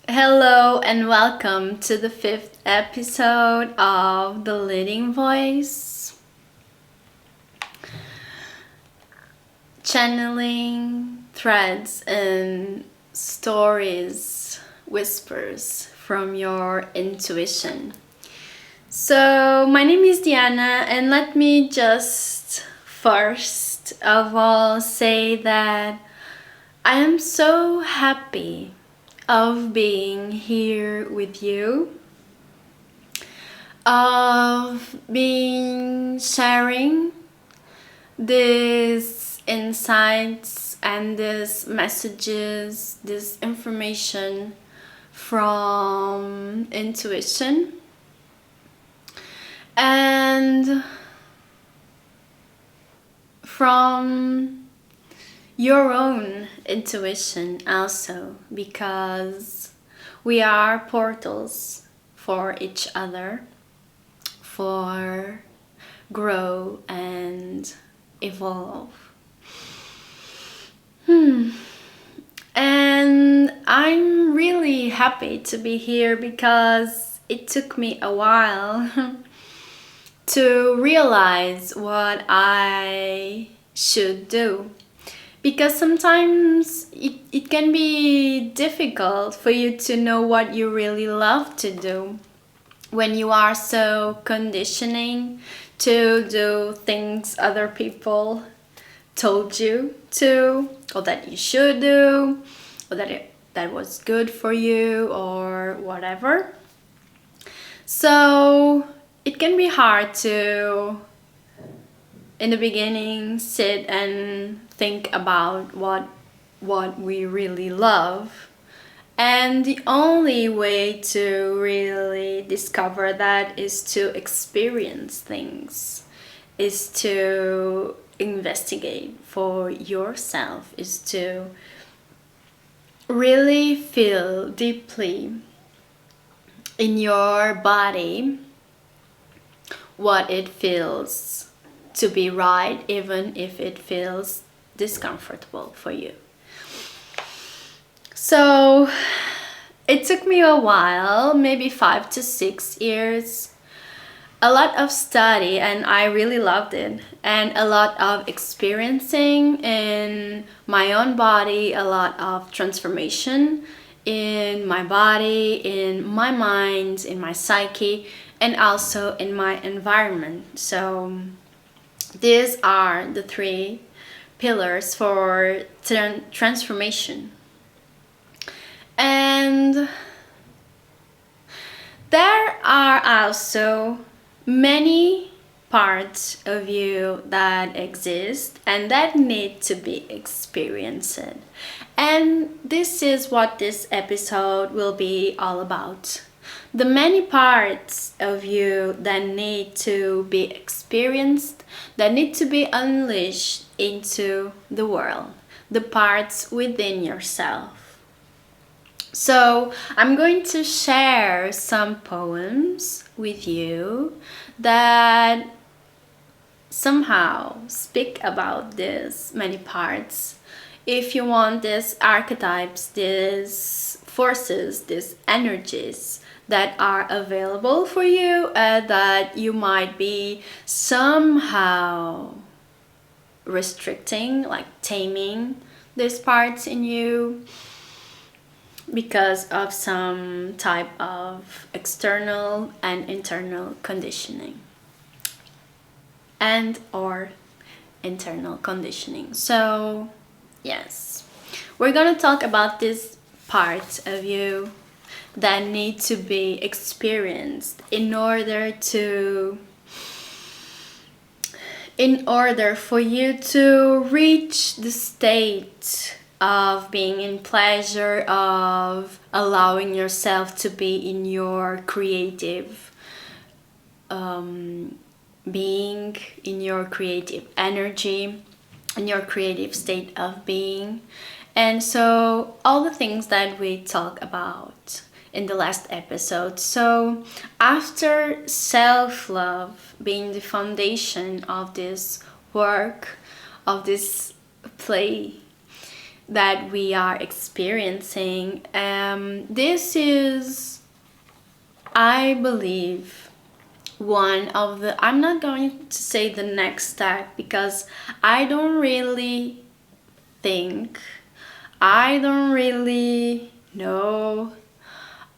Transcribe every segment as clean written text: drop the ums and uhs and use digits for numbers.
Hello and welcome to the fifth episode of The Leading Voice. Channeling threads and stories, whispers from your intuition. So, my name is Diana, and let me just first of all say that I am so happy of being here with you, of being sharing these insights and these messages, this information from intuition and from your own intuition also, because we are portals for each other, for grow and evolve. And I'm really happy to be here because it took me a while to realize what I should do. Because sometimes it can be difficult for you to know what you really love to do when you are so conditioning to do things other people told you to, or that you should do, or that was good for you, or whatever. So it can be hard to, in the beginning, sit and think about what we really love. And the only way to really discover that is to experience things, is to investigate for yourself, is to really feel deeply in your body what it feels to be right, even if it feels discomfortable for you. So it took me a while, maybe 5 to 6 years, a lot of study, and I really loved it, and a lot of experiencing in my own body, a lot of transformation in my body, in my mind, in my psyche, and also in my environment. So these are the three pillars for transformation. And there are also many parts of you that exist and that need to be experienced. And this is what this episode will be all about. The many parts of you that need to be experienced, that need to be unleashed into the world, the parts within yourself. So I'm going to share some poems with you that somehow speak about these many parts. If you want these archetypes, these forces, these energies that are available for you, that you might be somehow restricting, like taming these parts in you because of some type of external and internal conditioning and or internal conditioning. So yes, we're gonna talk about this part of you that need to be experienced in order for you to reach the state of being in pleasure, of allowing yourself to be in your creative being, in your creative energy, in your creative state of being. And so all the things that we talk about in the last episode. So after self-love being the foundation of this work, of this play, that we are experiencing. This is, I believe, one of the, I'm not going to say the next step, because I don't really think, I don't really know,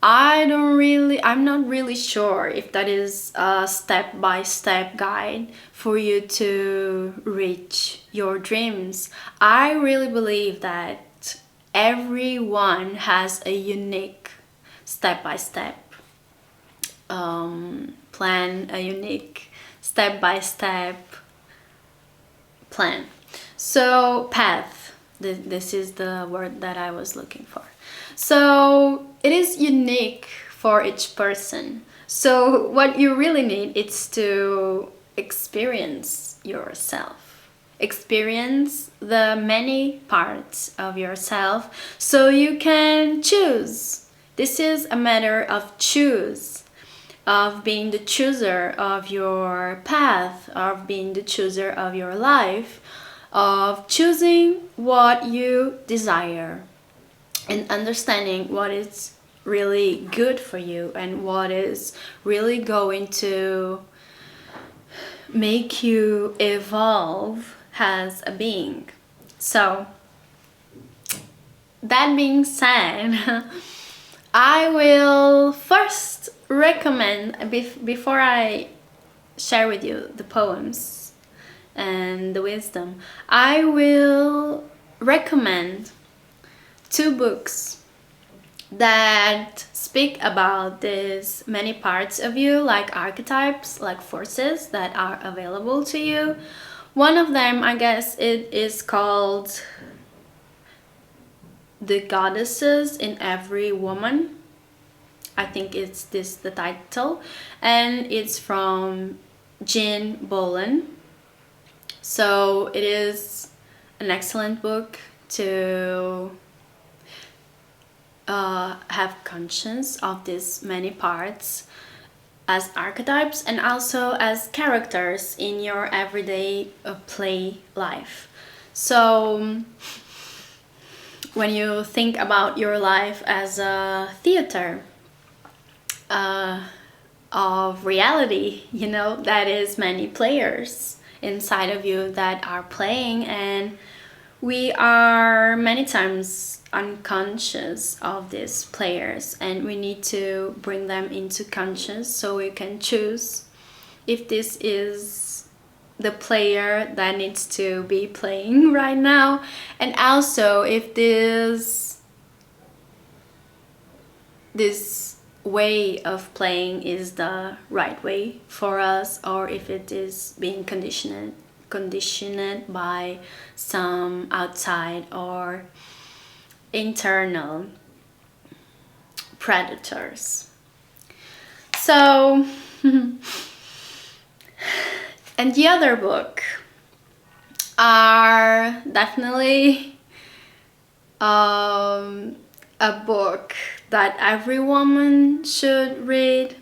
I'm not really sure if that is a step-by-step guide for you to reach your dreams. I really believe that everyone has a unique step-by-step plan, a unique step-by-step plan. So path, this is the word that I was looking for. So it is unique for each person. So what you really need is to experience yourself. Experience the many parts of yourself so you can choose. This is a matter of choose, of being the chooser of your path, of being the chooser of your life, of choosing what you desire and understanding what is really good for you and what is really going to make you evolve as a being. So that being said, I will first recommend, before I share with you the poems and the wisdom, I will recommend 2 books that speak about these many parts of you, like archetypes, like forces that are available to you. One of them, I guess, it is called The Goddesses in Every Woman. I think it's this the title, and it's from Jean Bolen. So it is an excellent book to have conscience of these many parts as archetypes and also as characters in your everyday play life. So when you think about your life as a theater of reality, you know, that is many players inside of you that are playing, and we are many times unconscious of these players, and we need to bring them into conscious so we can choose if this is the player that needs to be playing right now, and also if this way of playing is the right way for us, or if it is being conditioned by some outside or internal predators. So and the other book are definitely a book that every woman should read,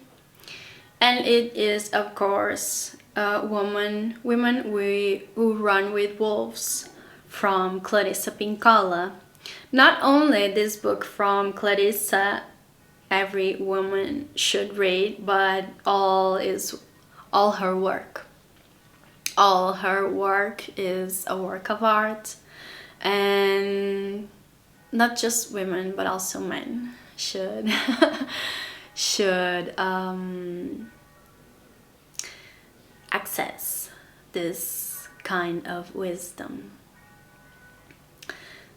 and it is, of course, Women Who Run with Wolves from Clarissa Pinkola. Not only this book from Clarissa every woman should read, but all her work. All her work is a work of art, and not just women but also men should access this kind of wisdom.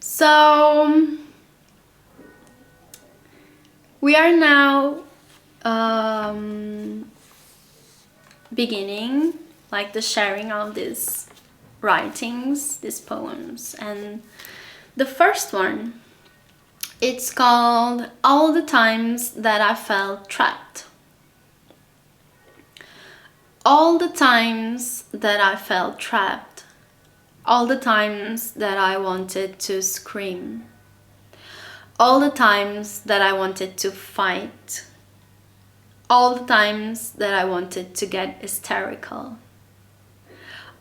So we are now beginning like the sharing of these writings, these poems, and the first one, it's called All the Times That I Felt Trapped. All the times that I felt trapped, all the times that I wanted to scream, all the times that I wanted to fight, all the times that I wanted to get hysterical,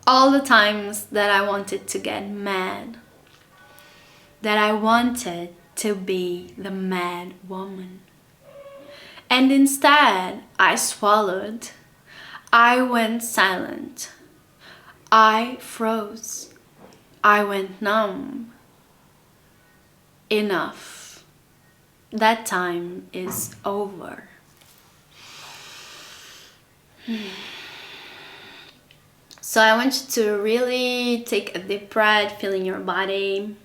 all the times that I wanted to get mad, that I wanted to be the mad woman. And instead, I swallowed. I went silent. I froze. I went numb. Enough. That time is over. So I want you to really take a deep breath, feeling your body.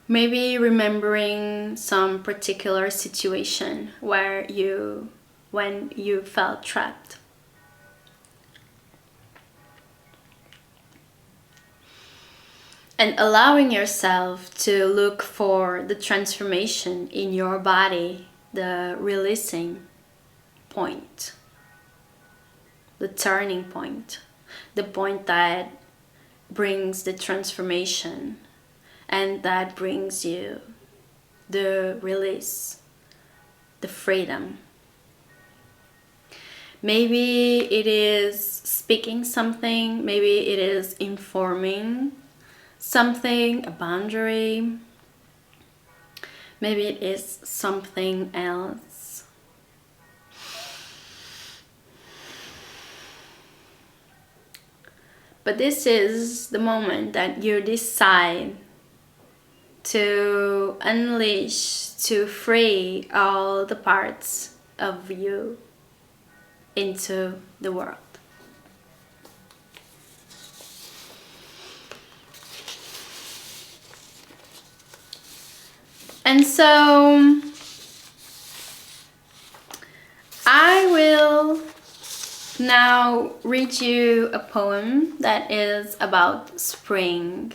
Maybe remembering some particular situation when you felt trapped. And allowing yourself to look for the transformation in your body, the releasing point, the turning point, the point that brings the transformation and that brings you the release, the freedom. Maybe it is speaking something, maybe it is informing something, a boundary. Maybe it is something else. But this is the moment that you decide to unleash, to free all the parts of you into the world. And so I will now read you a poem that is about spring.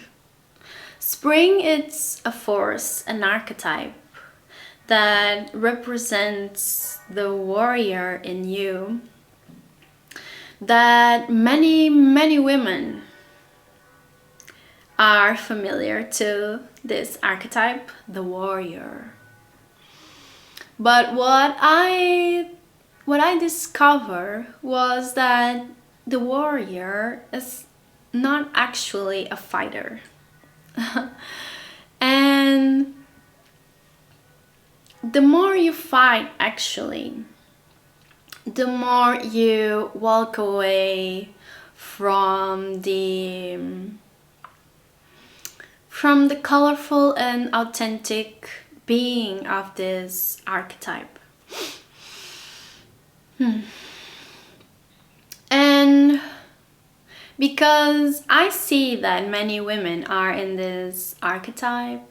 Spring is a force, an archetype that represents the warrior in you, that many women are familiar to this archetype, the warrior. But what I discovered was that the warrior is not actually a fighter. And the more you fight, actually, the more you walk away from the colorful and authentic being of this archetype. And because I see that many women are in this archetype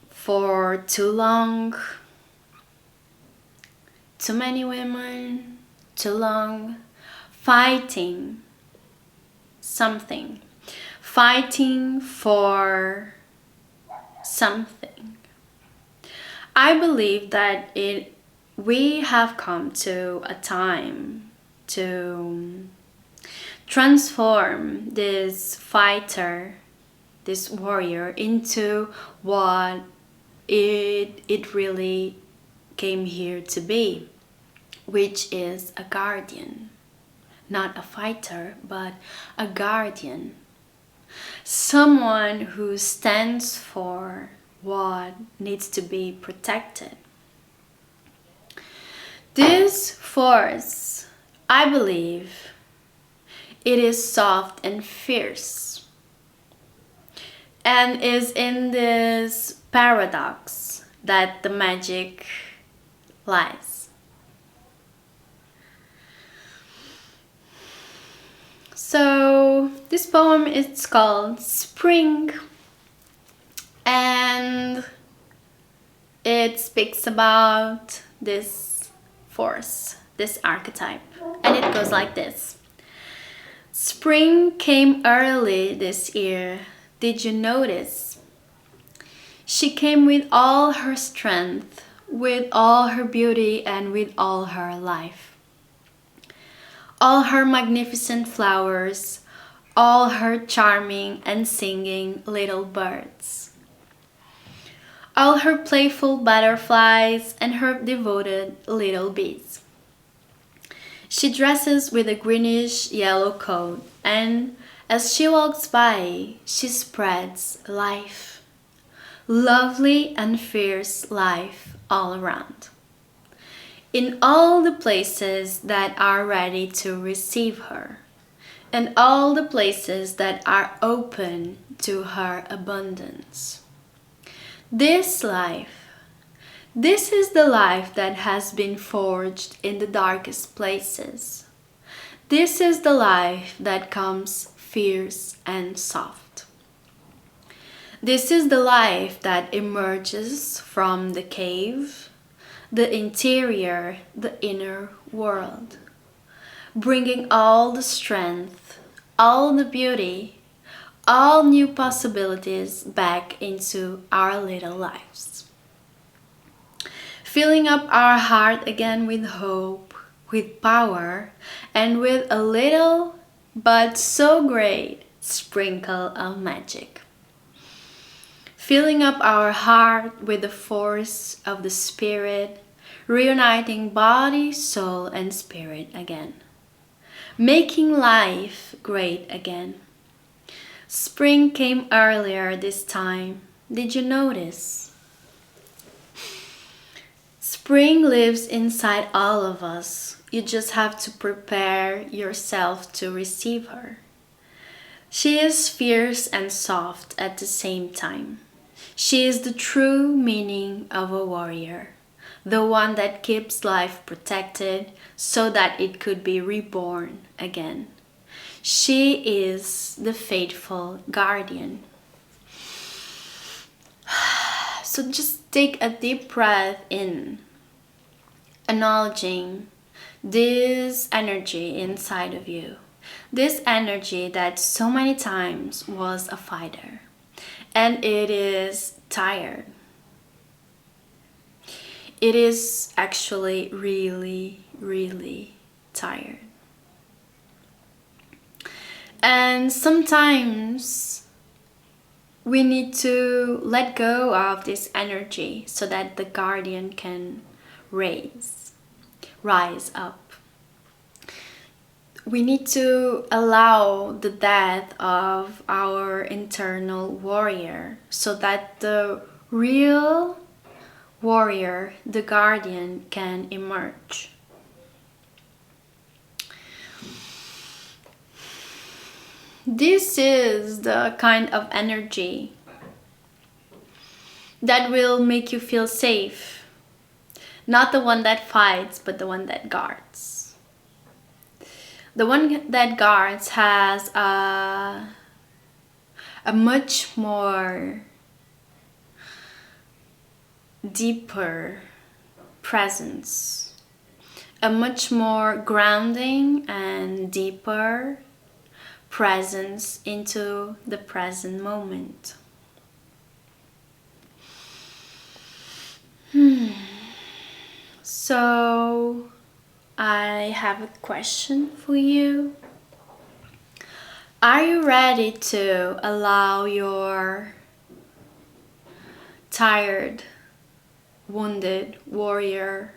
for too long, too many women, too long, fighting something, fighting for something. I believe that we have come to a time to transform this fighter, this warrior, into what it really came here to be, which is a guardian. Not a fighter, but a guardian. Someone who stands for what needs to be protected. This force, I believe, it is soft and fierce, and is in this paradox that the magic lies. So this poem is called Spring, and it speaks about this force, this archetype, and it goes like this. Spring came early this year, did you notice? She came with all her strength, with all her beauty, and with all her life. All her magnificent flowers, all her charming and singing little birds. All her playful butterflies and her devoted little bees. She dresses with a greenish yellow coat, and as she walks by, she spreads life. Lovely and fierce life all around. In all the places that are ready to receive her, and all the places that are open to her abundance. This life, this is the life that has been forged in the darkest places. This is the life that comes fierce and soft. This is the life that emerges from the cave, the interior, the inner world, bringing all the strength, all the beauty, all new possibilities back into our little lives. Filling up our heart again with hope, with power, and with a little but so great sprinkle of magic. Filling up our heart with the force of the Spirit, reuniting body, soul, and spirit again. Making life great again. Spring came earlier this time. Did you notice? Spring lives inside all of us. You just have to prepare yourself to receive her. She is fierce and soft at the same time. She is the true meaning of a warrior, the one that keeps life protected so that it could be reborn again. She is the faithful guardian. So just take a deep breath in, acknowledging this energy inside of you. This energy that so many times was a fighter. And it is tired. It is actually really, really tired. And sometimes we need to let go of this energy so that the guardian can rise up. We need to allow the death of our internal warrior so that the real warrior, the guardian, can emerge. This is the kind of energy that will make you feel safe. Not the one that fights, but the one that guards. The one that guards has a much more deeper presence, a much more grounding and deeper presence into the present moment. So I have a question for you. Are you ready to allow your tired, wounded warrior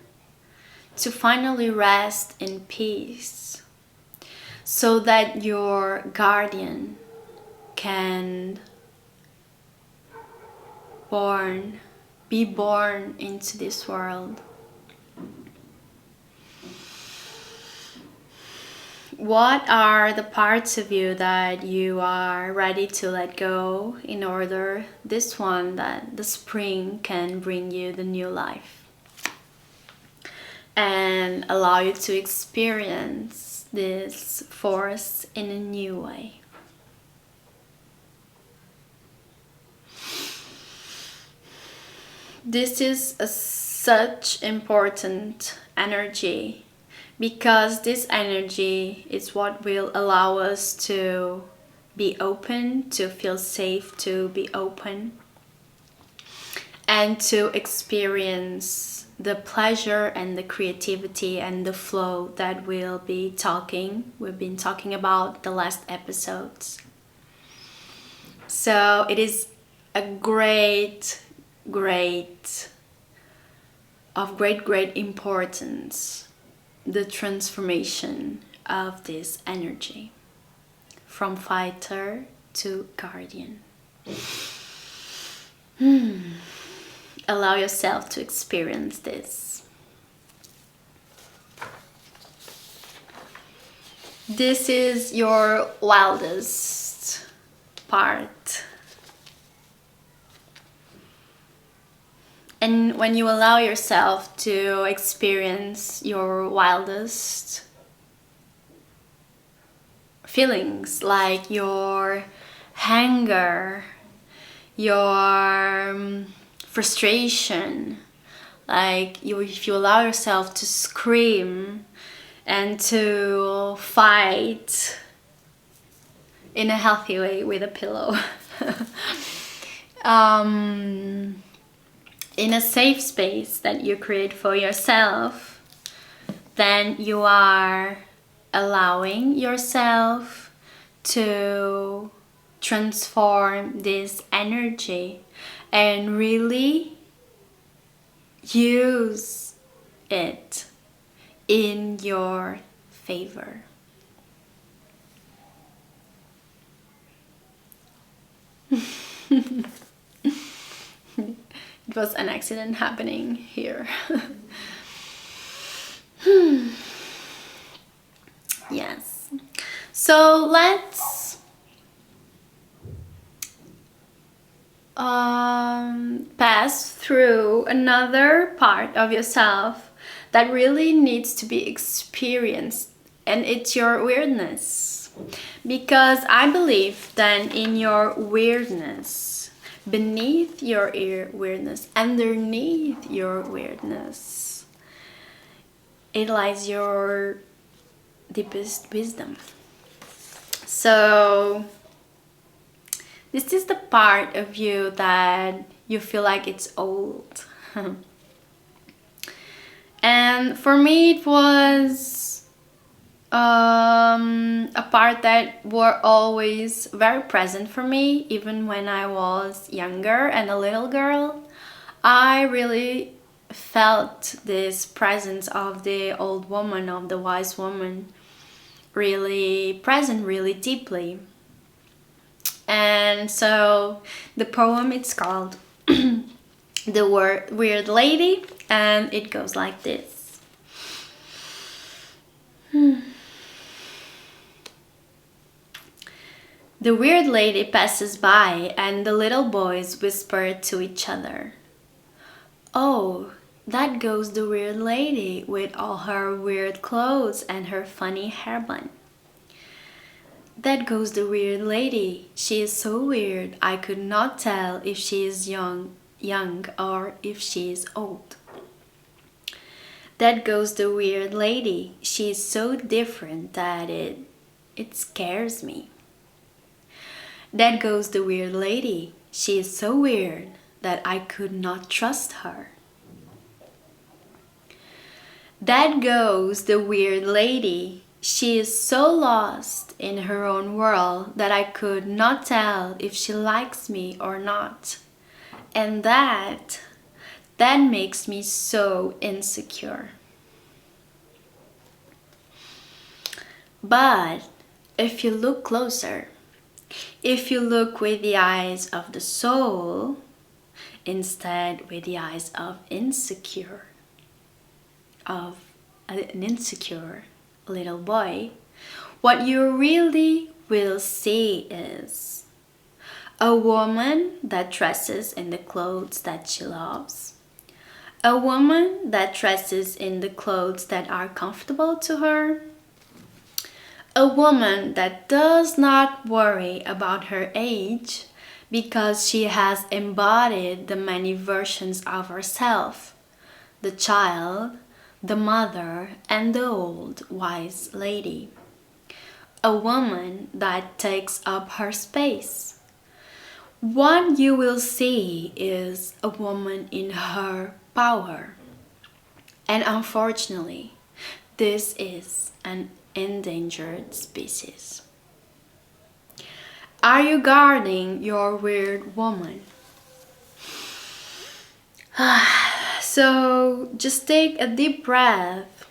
to finally rest in peace so that your guardian can be born into this world? What are the parts of you that you are ready to let go in order that the spring can bring you the new life and allow you to experience this force in a new way? This is such important energy, because this energy is what will allow us to be open, to feel safe, to be open, and to experience the pleasure and the creativity and the flow that we've been talking about the last episodes. So it is a great importance the transformation of this energy from fighter to guardian. Allow yourself to experience this. This is your wildest part. And when you allow yourself to experience your wildest feelings, like your anger, your frustration, like if you allow yourself to scream and to fight in a healthy way with a pillow, in a safe space that you create for yourself, then you are allowing yourself to transform this energy and really use it in your favor. It was an accident happening here. Yes. So let's pass through another part of yourself that really needs to be experienced, and it's your weirdness. Because I believe that in your weirdness, beneath your weirdness, underneath your weirdness, it lies your deepest wisdom. So this is the part of you that you feel like it's old. And for me it was a part that were always very present for me, even when I was younger and a little girl. I really felt this presence of the old woman, of the wise woman, really present, really deeply. And so the poem, it's called The Weird Lady, and it goes like this. The weird lady passes by, and the little boys whisper to each other, "Oh, that goes the weird lady with all her weird clothes and her funny hairband. That goes the weird lady. She is so weird, I could not tell if she is young or if she is old. That goes the weird lady. She is so different that it scares me. That goes the weird lady. She is so weird that I could not trust her. That goes the weird lady. She is so lost in her own world that I could not tell if she likes me or not. And that makes me so insecure. But if you look closer, if you look with the eyes of the soul, instead with the eyes of an insecure little boy, what you really will see is a woman that dresses in the clothes that she loves, a woman that dresses in the clothes that are comfortable to her, a woman that does not worry about her age because she has embodied the many versions of herself, the child, the mother, and the old wise lady. A woman that takes up her space. What you will see is a woman in her power. And unfortunately, this is an endangered species. Are you guarding your weird woman? So just take a deep breath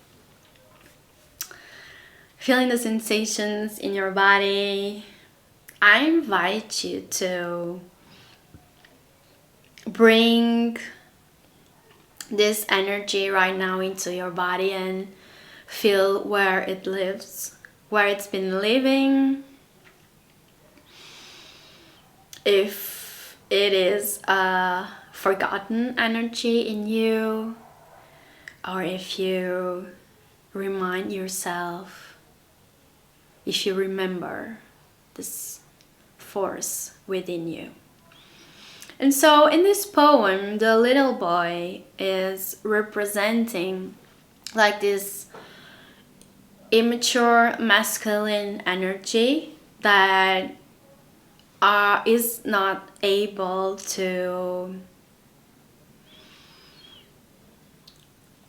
feeling the sensations in your body, I invite you to bring this energy right now into your body and feel where it lives, where it's been living. If it is a forgotten energy in you, or if you remind yourself, if you remember this force within you. And so in this poem, the little boy is representing like this immature masculine energy that is not able to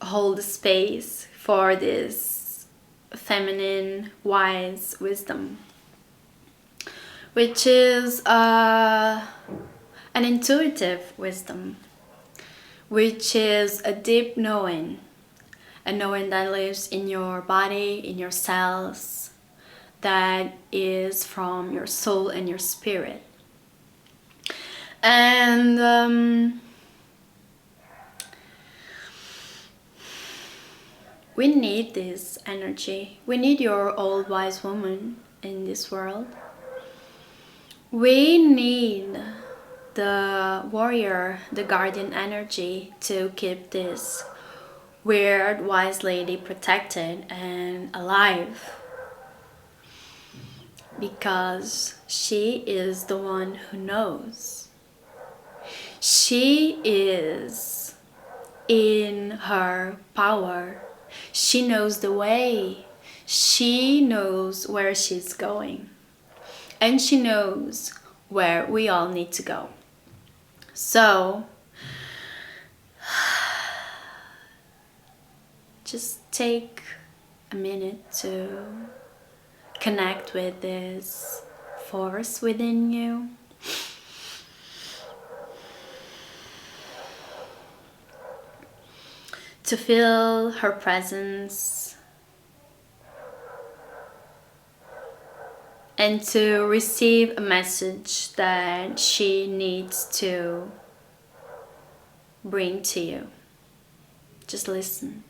hold the space for this feminine wise wisdom, which is an intuitive wisdom, which is a deep knowing, a knowing that lives in your body, in your cells, that is from your soul and your spirit. And we need this energy. We need your old wise woman in this world. We need the warrior, the guardian energy to keep this weird wise lady protected and alive. Because she is the one who knows. She is in her power. She knows the way. She knows where she's going. And she knows where we all need to go. So, just take a minute to connect with this force within you. To feel her presence and to receive a message that she needs to bring to you. Just listen.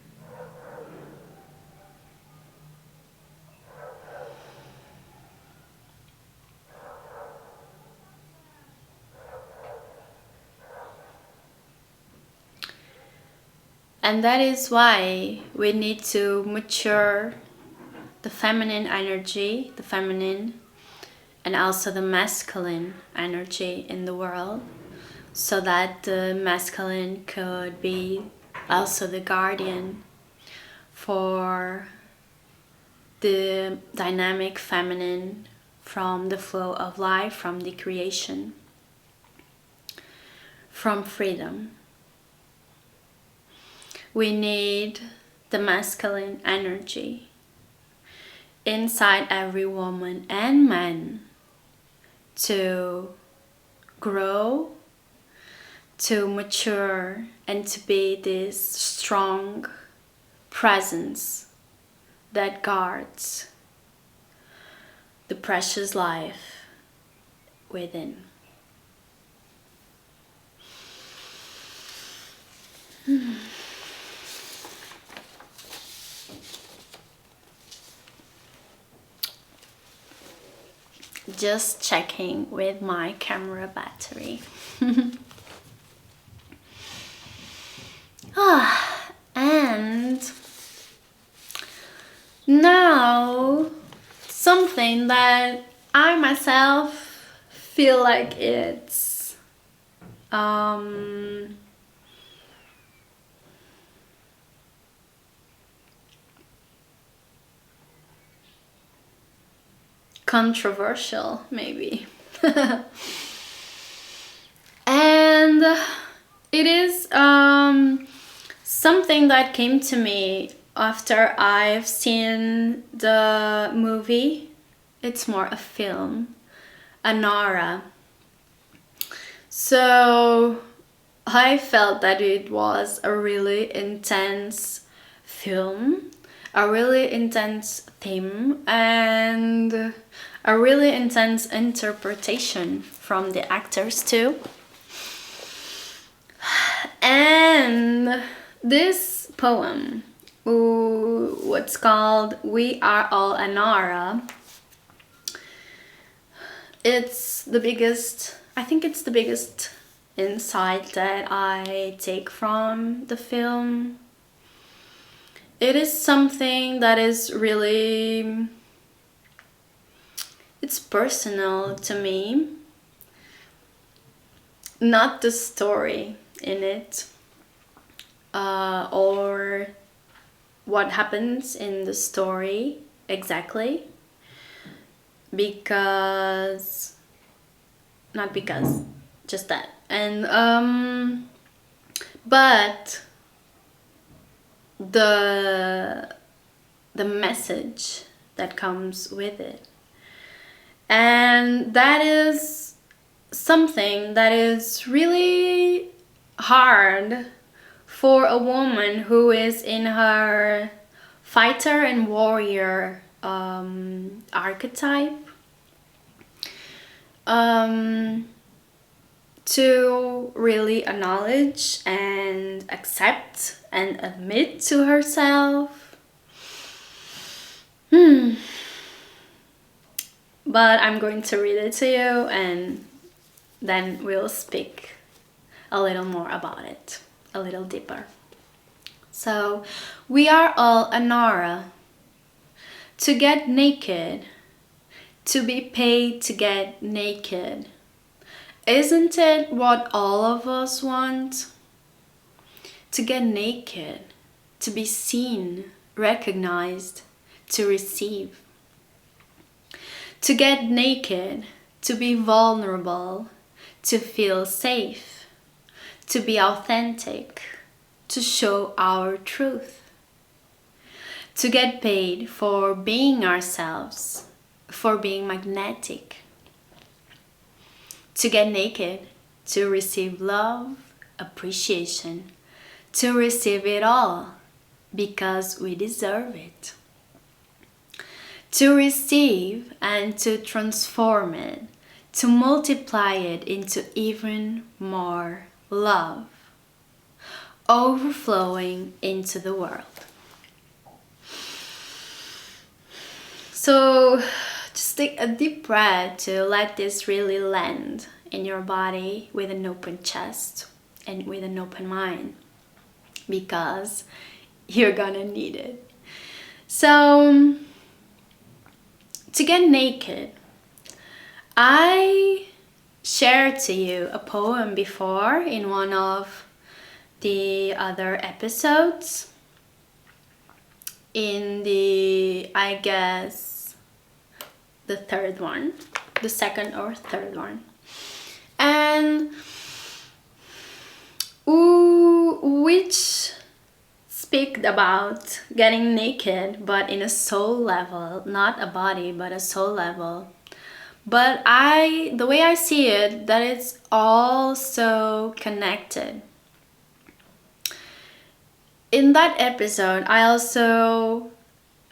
And that is why we need to mature the feminine energy, the feminine and also the masculine energy in the world, so that the masculine could be also the guardian for the dynamic feminine from the flow of life, from the creation, from freedom. We need the masculine energy inside every woman and man to grow, to mature, and to be this strong presence that guards the precious life within. Just checking with my camera battery. And now something that I myself feel like it's controversial, maybe. And it is something that came to me after I've seen the movie. It's more a film, Anara. So I felt that it was a really intense film, a really intense theme and a really intense interpretation from the actors too. And this poem, what's called We Are All Anara, it's the biggest, I think it's the biggest insight that I take from the film. It is something that is really, it's personal to me. Not the story in it, or what happens in the story exactly, because, not because, just that. And but the message that comes with it, and that is something that is really hard for a woman who is in her fighter and warrior archetype, to really acknowledge and accept and admit to herself. But I'm going to read it to you and then we'll speak a little more about it, a little deeper. So, we are all Anara. To get naked, to be paid to get naked. Isn't it what all of us want? To get naked, to be seen, recognized, to receive. To get naked, to be vulnerable, to feel safe, to be authentic, to show our truth. To get paid for being ourselves, for being magnetic. To get naked, to receive love, appreciation, to receive it all, because we deserve it. To receive and to transform it, to multiply it into even more love, overflowing into the world. So just take a deep breath to let this really land in your body with an open chest and with an open mind, because you're gonna need it. So, to get naked, I shared to you a poem before in one of the other episodes, in the, I guess, the third one, the second or third one, and which speak about getting naked, but in a soul level, not a body, but a soul level. But the way I see it, that it's all so connected. In that episode, I also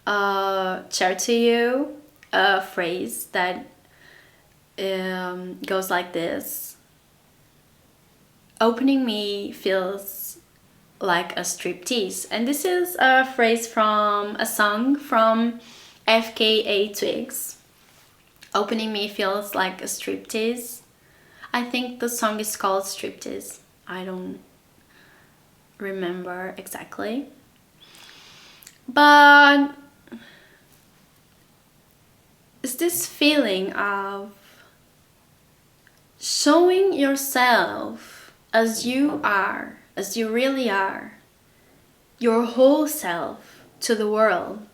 shared to you a phrase that goes like this: opening me feels like a striptease. And this is a phrase from a song from FKA Twigs. Opening me feels like a striptease. I think the song is called Striptease. I don't remember exactly. But it's this feeling of showing yourself as you are, as you really are, your whole self to the world.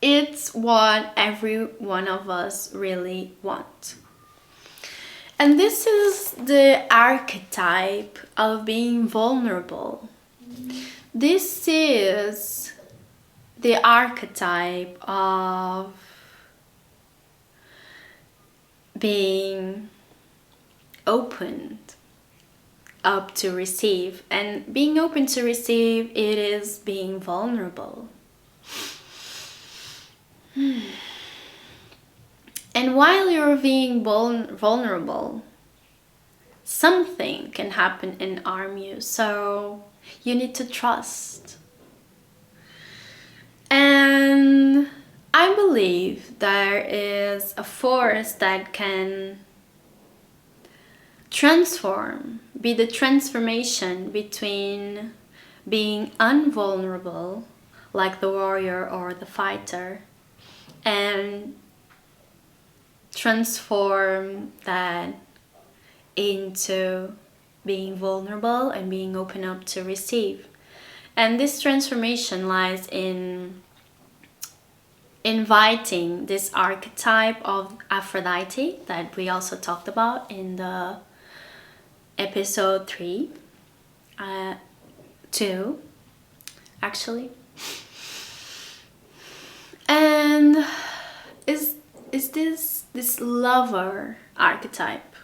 It's what every one of us really want. And this is the archetype of being vulnerable. This is the archetype of being opened, up to receive. And being open to receive, it is being vulnerable. And while you're being vulnerable, something can happen and harm you. So you need to trust. And I believe there is a force that can be the transformation between being invulnerable, like the warrior or the fighter, and transform that into being vulnerable and being open up to receive. And this transformation lies in inviting this archetype of Aphrodite that we also talked about in the episode 2 actually. And is this lover archetype,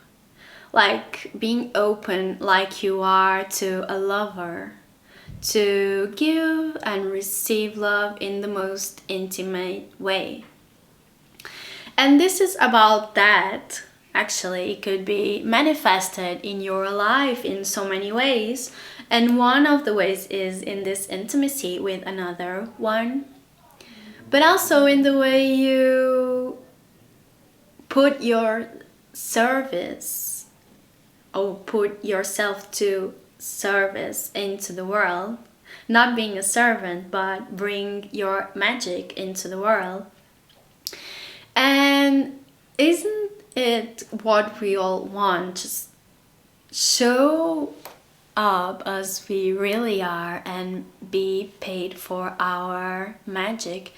like being open like you are to a lover, to give and receive love in the most intimate way. And this is about that. Actually, it could be manifested in your life in so many ways. And one of the ways is in this intimacy with another one, but also in the way you put your service or put yourself to service into the world, not being a servant, but bring your magic into the world. And isn't it what we all want? Just show up as we really are and be paid for our magic,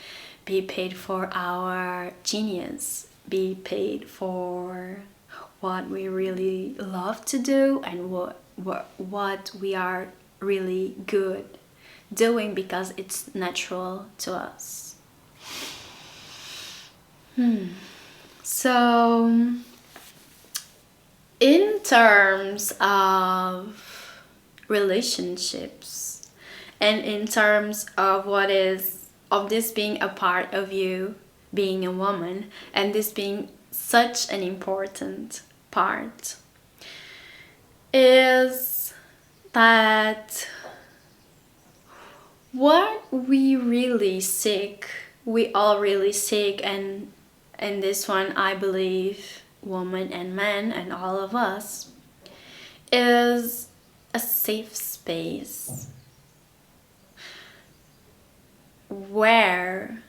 be paid for our genius, be paid for what we really love to do and what we are really good doing because it's natural to us. So in terms of relationships and in terms of this being a part of you being a woman, and this being such an important part, is that what we really seek, we all really seek, and in this one I believe woman and man and all of us, is a safe space where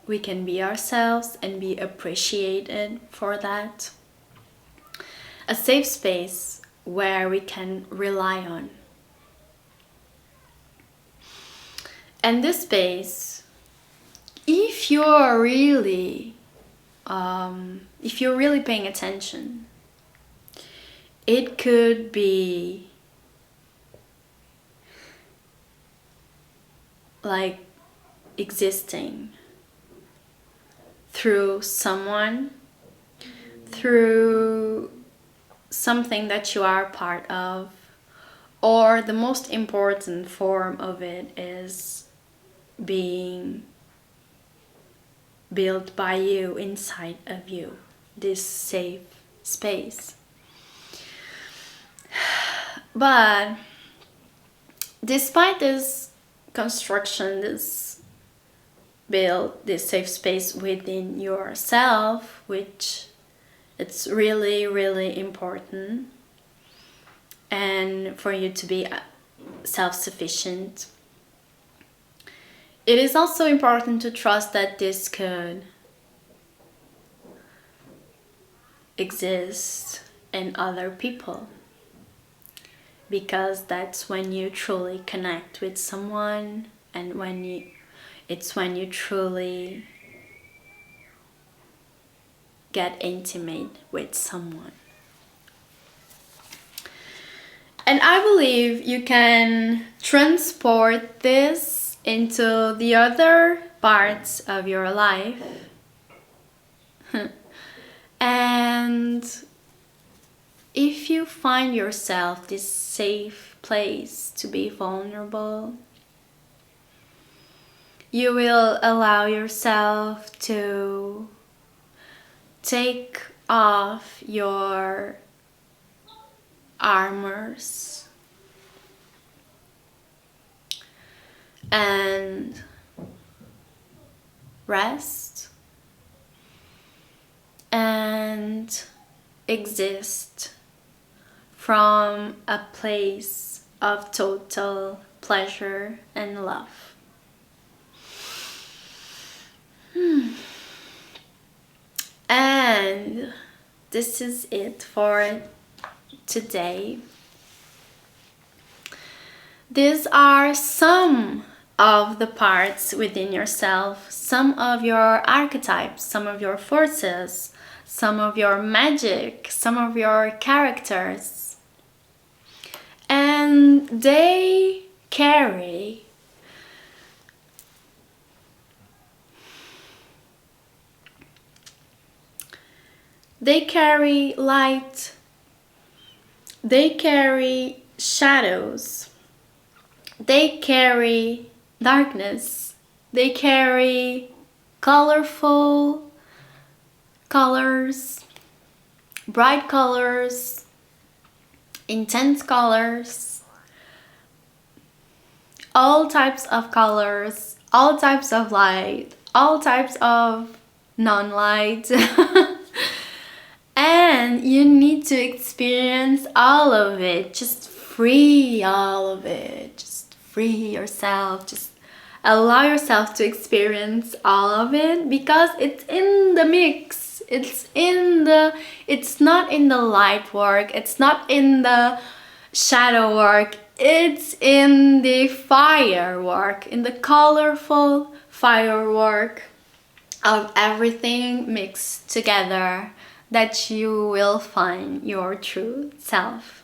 we can be ourselves and be appreciated for that. A safe space where we can rely on. And this space, if you're really paying attention, it could be like existing through someone, through something that you are part of, or the most important form of it is being built by you, inside of you, this safe space. But despite this construction, this safe space within yourself, which it's really, really important, and for you to be self-sufficient, it is also important to trust that this could exist in other people, because that's when you truly connect with someone, and when you truly get intimate with someone. And I believe you can transport this into the other parts of your life. And if you find yourself this safe place to be vulnerable. You will allow yourself to take off your armors and rest and exist from a place of total pleasure and love. And this is it for today. These are some of the parts within yourself, some of your archetypes, some of your forces, some of your magic, some of your characters. And they carry light, they carry shadows, they carry darkness, they carry colorful colors, bright colors, intense colors, all types of colors, all types of light, all types of non-light. And you need to experience all of it. Just free all of it. Just free yourself. Just allow yourself to experience all of it, because it's in the mix. It's not in the light work. It's not in the shadow work. It's in the firework, in the colorful firework of everything mixed together, that you will find your true self.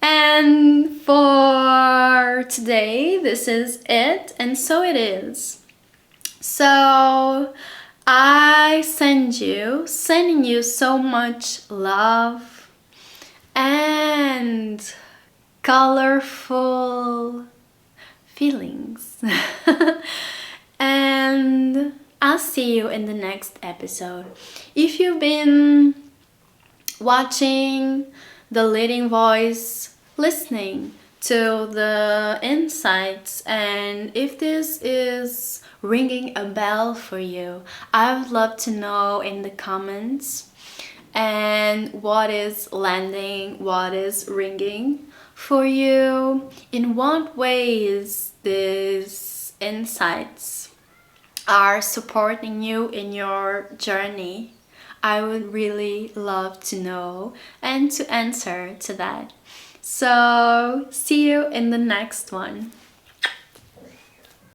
And for today, this is it, and so it is. So I sending you so much love and colorful feelings. And I'll see you in the next episode. If you've been watching the leading voice, listening to the insights, and if this is ringing a bell for you, I would love to know in the comments, and what is landing, what is ringing for you, in what ways these insights are supporting you in your journey. I would really love to know and to answer to that. So see you in the next one.